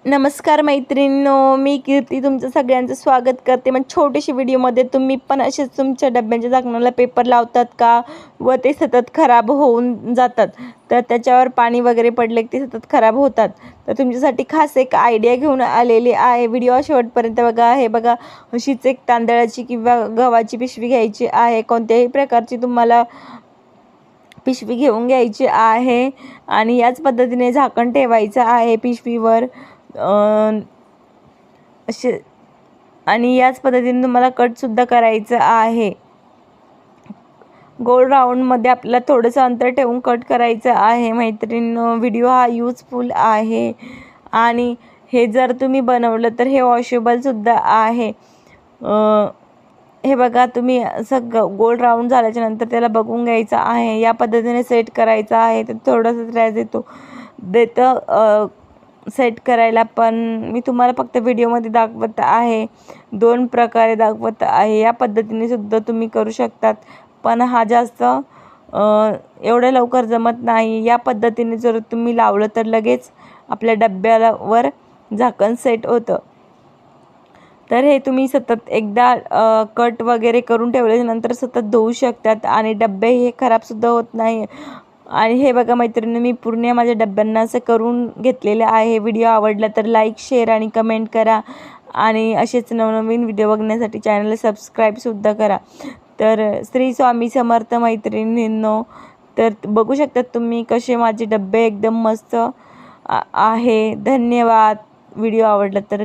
नमस्कार मैत्रिणींनो, मी कीर्ती तुमचं सगळ्यांचं स्वागत करते. मग छोटीशी व्हिडिओमध्ये तुम्ही पण असेच तुमच्या डब्यांच्या झाकणाला पेपर लावतात का व ते सतत खराब होऊन जातात, तर त्याच्यावर पाणी वगैरे पडले की ते सतत खराब होतात. तर तुमच्यासाठी खास एक आयडिया घेऊन आलेली आहे. व्हिडिओ शेवटपर्यंत बघा. हे बघा, अशीच एक तांदळाची किंवा गव्हाची पिशवी घ्यायची आहे. कोणत्याही प्रकारची तुम्हाला पिशवी घेऊन घ्यायची आहे आणि याच पद्धतीने झाकण ठेवायचं आहे पिशवीवर. असे आणि याच पद्धतीने तुम्हाला कटसुद्धा करायचं आहे. गोल राऊंडमध्ये आपल्याला थोडंसं अंतर ठेवून कट करायचं आहे. मैत्रिणींनो, व्हिडिओ हा यूजफुल आहे आणि हे जर तुम्ही बनवलं तर हे वॉशेबलसुद्धा आहे. हे बघा, तुम्ही असं गोल राऊंड झाल्याच्या नंतर त्याला बघून घ्यायचं आहे. या पद्धतीने सेट करायचं आहे. तर थोडासा त्रास देतं सेट करायला, पण मी तुम्हाला फक्त व्हिडिओमध्ये दाखवत आहे. 2 प्रकारे दाखवत आहे. या पद्धतीने सुद्धा तुम्ही करू शकतात, पण हा जास्त एवढ्या लवकर जमत नाही. या पद्धतीने जर तुम्ही लावलं तर लगेच आपल्या डब्यावर झाकण सेट होतं. तर हे तुम्ही सतत एकदा कट वगैरे करून ठेवल्यानंतर सतत धुवू शकतात आणि डब्बे हे खराबसुद्धा होत नाही. आणि हे बघा मैत्रिणी, मी पूर्ण माझ्या डब्यांना असं करून घेतलेलं आहे. व्हिडिओ आवडला तर लाईक, शेअर आणि कमेंट करा आणि असेच नवनवीन व्हिडिओ बघण्यासाठी चॅनलला सबस्क्राईबसुद्धा करा. तर श्री स्वामी समर्थ मैत्रिणींनो. तर बघू शकतात तुम्ही कसे माझे डब्बे एकदम मस्त आहे. धन्यवाद. व्हिडिओ आवडला तर